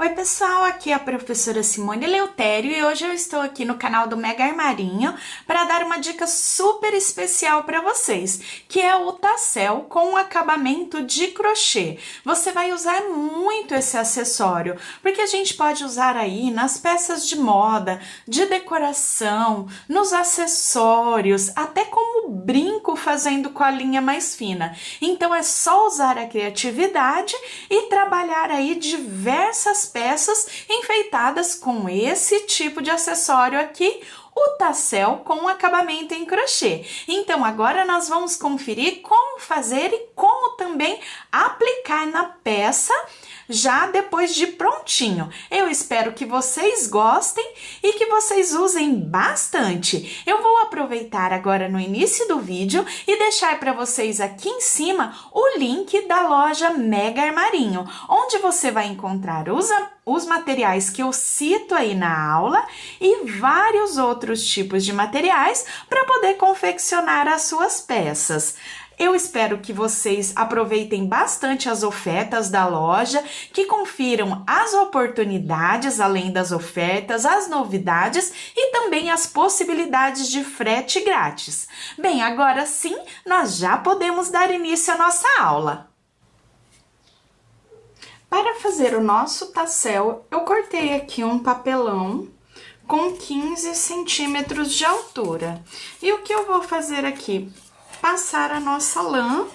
Oi pessoal, aqui é a professora Simone Eleutério e hoje eu estou aqui no canal do Mega Armarinho para dar uma dica super especial para vocês, que é o tassel com acabamento de crochê. Você vai usar muito esse acessório, porque a gente pode usar aí nas peças de moda, de decoração, nos acessórios, até como brinco fazendo colinha mais fina. Então é só usar a criatividade e trabalhar aí diversas peças enfeitadas com esse tipo de acessório aqui, o tassel com acabamento em crochê. Então agora nós vamos conferir como fazer e como também aplicar na peça já depois de prontinho. Eu espero que vocês gostem e que vocês usem bastante. Eu vou aproveitar agora no início do vídeo e deixar para vocês aqui em cima o link da loja Mega Armarinho, onde você vai encontrar os materiais que eu cito aí na aula e vários outros tipos de materiais para poder confeccionar as suas peças. Eu espero que vocês aproveitem bastante as ofertas da loja, que confiram as oportunidades além das ofertas, as novidades e também as possibilidades de frete grátis. Bem, agora sim, nós já podemos dar início à nossa aula. Para fazer o nosso tassel, eu cortei aqui um papelão com 15 centímetros de altura. E o que eu vou fazer aqui? Passar a nossa lã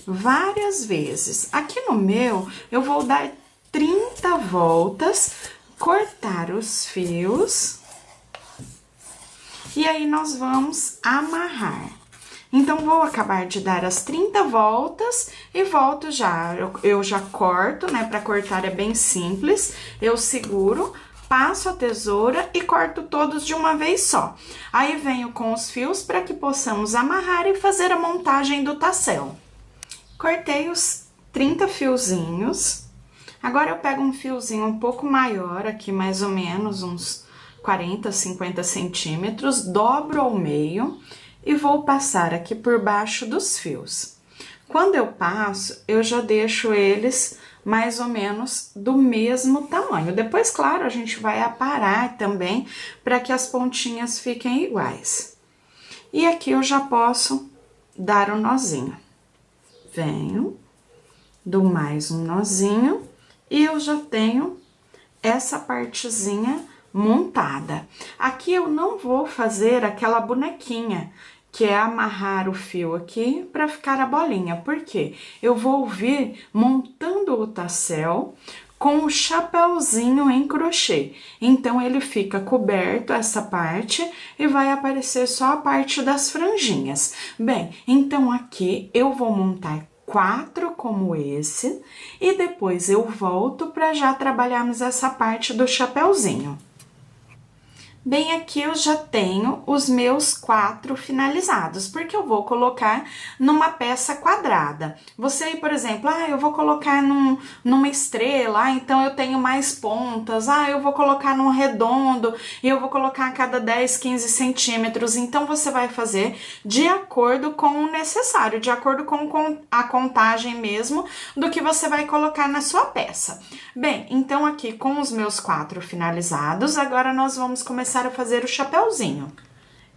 várias vezes. Aqui no meu, eu vou dar 30 voltas, cortar os fios e aí nós vamos amarrar. Então, vou acabar de dar as 30 voltas e volto já. Eu já corto, né? Para cortar é bem simples. Eu seguro, passo a tesoura e corto todos de uma vez só. Aí, venho com os fios para que possamos amarrar e fazer a montagem do tassel. Cortei os 30 fiozinhos. Agora, eu pego um fiozinho um pouco maior, aqui mais ou menos uns 40, 50 centímetros, dobro ao meio e vou passar aqui por baixo dos fios. Quando eu passo, eu já deixo eles mais ou menos do mesmo tamanho. Depois, claro, a gente vai aparar também para que as pontinhas fiquem iguais. E aqui eu já posso dar um nozinho. Venho, dou mais um nozinho e eu já tenho essa partezinha montada. Aqui eu não vou fazer aquela bonequinha, que é amarrar o fio aqui para ficar a bolinha. Por quê? Eu vou vir montando o tassel com o chapéuzinho em crochê. Então, ele fica coberto essa parte e vai aparecer só a parte das franjinhas. Bem, então aqui eu vou montar 4 como esse e depois eu volto para já trabalharmos essa parte do chapéuzinho. Bem, aqui eu já tenho os meus 4 finalizados, porque eu vou colocar numa peça quadrada. Você aí, por exemplo, eu vou colocar numa estrela, então eu tenho mais pontas, eu vou colocar num redondo e eu vou colocar a cada 10, 15 centímetros. Então, você vai fazer de acordo com o necessário, de acordo com a contagem mesmo do que você vai colocar na sua peça. Bem, então aqui com os meus 4 finalizados, agora nós vamos começar a fazer o chapéuzinho.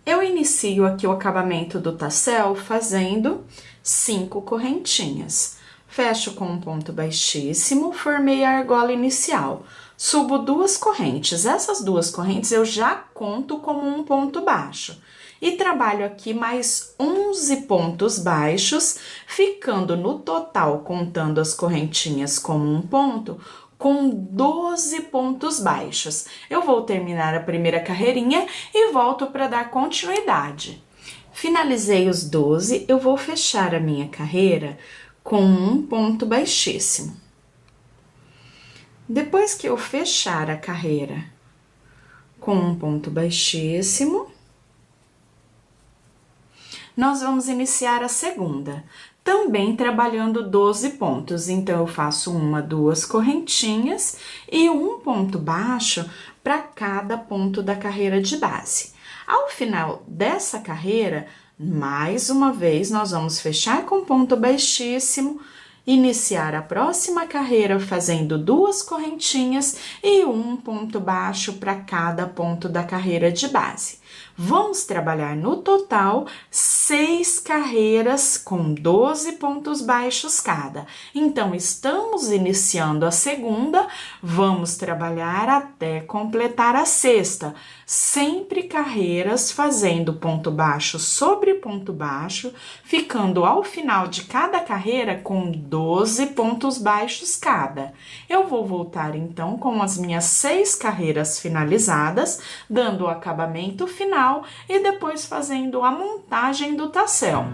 Eu inicio aqui o acabamento do tassel fazendo 5 correntinhas. Fecho com um ponto baixíssimo, formei a argola inicial. Subo 2 correntes. Essas 2 correntes eu já conto como um ponto baixo. E trabalho aqui mais 11 pontos baixos, ficando no total, contando as correntinhas como um ponto, com 12 pontos baixos. Eu vou terminar a primeira carreirinha e volto para dar continuidade. Finalizei os 12, eu vou fechar a minha carreira com um ponto baixíssimo. Depois que eu fechar a carreira com um ponto baixíssimo, nós vamos iniciar a segunda. Também trabalhando 12 pontos, então eu faço 1, 2 correntinhas e um ponto baixo para cada ponto da carreira de base. Ao final dessa carreira, mais uma vez, nós vamos fechar com ponto baixíssimo iniciar a próxima carreira fazendo 2 correntinhas e um ponto baixo para cada ponto da carreira de base. Vamos trabalhar no total 6 carreiras com 12 pontos baixos cada. Então, estamos iniciando a segunda, vamos trabalhar até completar a sexta. Sempre carreiras fazendo ponto baixo sobre ponto baixo, ficando ao final de cada carreira com 12 pontos baixos cada. Eu vou voltar então com as minhas 6 carreiras finalizadas, dando o acabamento final e depois fazendo a montagem do tassel.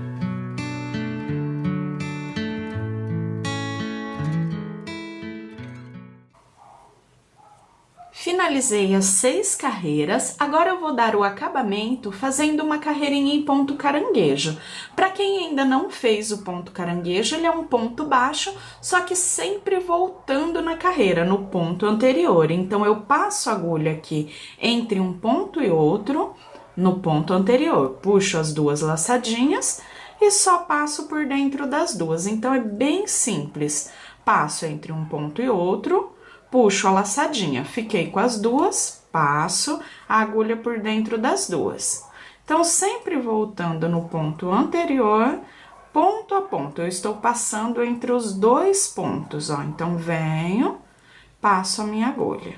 Finalizei as 6 carreiras, agora eu vou dar o acabamento fazendo uma carreirinha em ponto caranguejo. Para quem ainda não fez o ponto caranguejo, ele é um ponto baixo, só que sempre voltando na carreira, no ponto anterior. Então, eu passo a agulha aqui entre um ponto e outro, no ponto anterior, puxo as 2 laçadinhas e só passo por dentro das 2. Então, é bem simples. Passo entre um ponto e outro, puxo a laçadinha, fiquei com as 2, passo a agulha por dentro das 2. Então, sempre voltando no ponto anterior, ponto a ponto, eu estou passando entre os 2 pontos, ó. Então, venho, passo a minha agulha.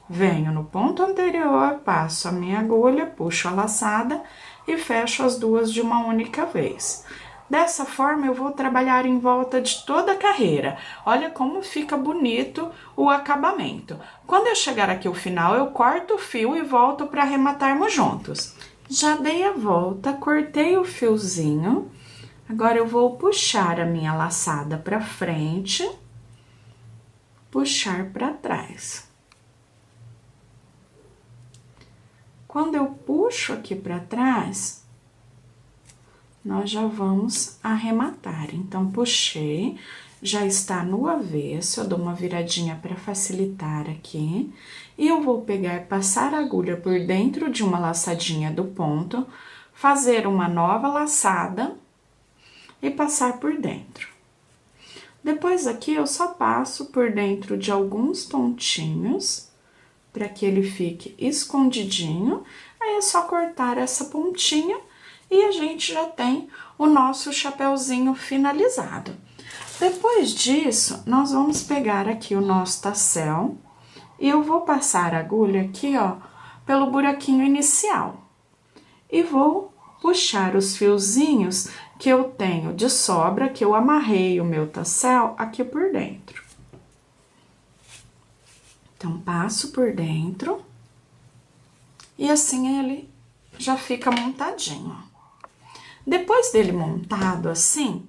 Venho no ponto anterior, passo a minha agulha, puxo a laçada e fecho as 2 de uma única vez. Dessa forma, eu vou trabalhar em volta de toda a carreira. Olha como fica bonito o acabamento. Quando eu chegar aqui ao final, eu corto o fio e volto para arrematarmos juntos. Já dei a volta, cortei o fiozinho. Agora, eu vou puxar a minha laçada para frente, puxar para trás. Quando eu puxo aqui para trás, nós já vamos arrematar. Então, puxei, já está no avesso, eu dou uma viradinha para facilitar aqui. E eu vou pegar, passar a agulha por dentro de uma laçadinha do ponto, fazer uma nova laçada e passar por dentro. Depois aqui, eu só passo por dentro de alguns pontinhos, para que ele fique escondidinho. Aí é só cortar essa pontinha e a gente já tem o nosso chapéuzinho finalizado. Depois disso, nós vamos pegar aqui o nosso tassel e eu vou passar a agulha aqui, ó, pelo buraquinho inicial. E vou puxar os fiozinhos que eu tenho de sobra, que eu amarrei o meu tassel aqui por dentro. Então, passo por dentro e assim ele já fica montadinho. Depois dele montado assim,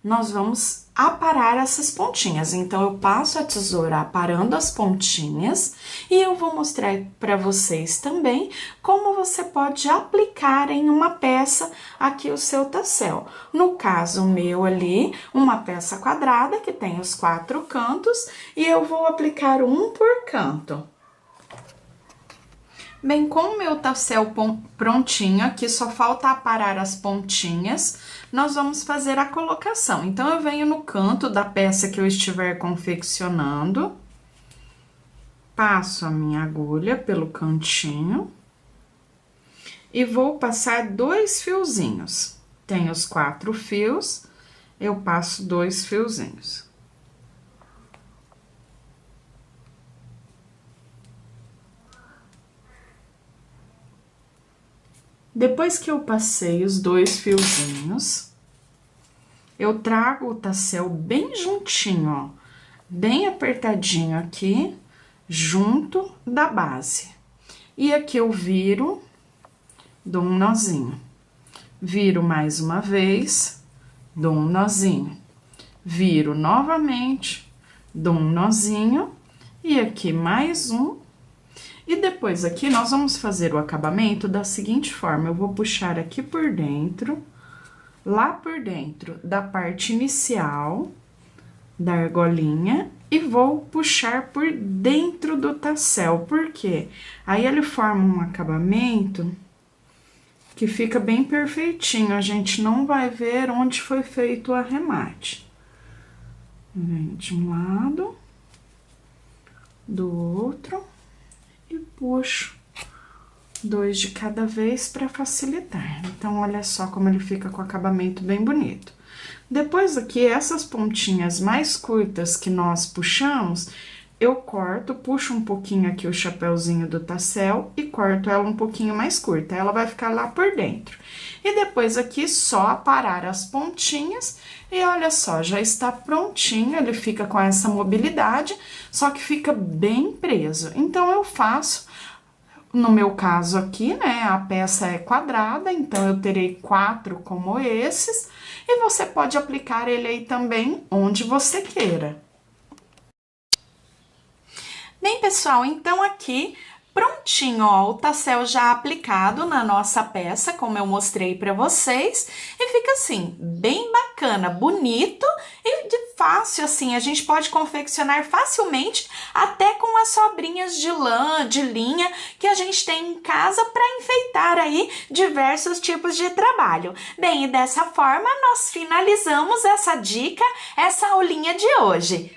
nós vamos aparar essas pontinhas. Então, eu passo a tesoura aparando as pontinhas e eu vou mostrar para vocês também como você pode aplicar em uma peça aqui o seu tassel. No caso meu ali, uma peça quadrada que tem os 4 cantos e eu vou aplicar um por canto. Bem, com o meu tassel prontinho, aqui só falta aparar as pontinhas, nós vamos fazer a colocação. Então, eu venho no canto da peça que eu estiver confeccionando, passo a minha agulha pelo cantinho e vou passar 2 fiozinhos. Tem os 4 fios, eu passo 2 fiozinhos. Depois que eu passei os 2 fiozinhos, eu trago o tassel bem juntinho, ó, bem apertadinho aqui, junto da base. E aqui eu viro, dou um nozinho. Viro mais uma vez, dou um nozinho. Viro novamente, dou um nozinho, e aqui mais um. E depois aqui, nós vamos fazer o acabamento da seguinte forma, eu vou puxar aqui por dentro, lá por dentro da parte inicial da argolinha, e vou puxar por dentro do tassel, por quê? Aí, ele forma um acabamento que fica bem perfeitinho, a gente não vai ver onde foi feito o arremate. Venho de um lado, do outro e puxo 2 de cada vez para facilitar. Então, olha só como ele fica com acabamento bem bonito. Depois aqui, essas pontinhas mais curtas que nós puxamos, eu corto, puxo um pouquinho aqui o chapéuzinho do tassel e corto ela um pouquinho mais curta. Ela vai ficar lá por dentro. E depois aqui, só aparar as pontinhas e olha só, já está prontinho, ele fica com essa mobilidade, só que fica bem preso. Então, eu faço, no meu caso aqui, né, a peça é quadrada, então eu terei 4 como esses, e você pode aplicar ele aí também onde você queira. Bem, pessoal, então aqui prontinho, ó, o tassel já aplicado na nossa peça, como eu mostrei para vocês, e fica assim, bem bacana, bonito e fácil, assim, a gente pode confeccionar facilmente, até com as sobrinhas de lã, de linha, que a gente tem em casa para enfeitar aí diversos tipos de trabalho. Bem, e dessa forma nós finalizamos essa dica, essa aulinha de hoje.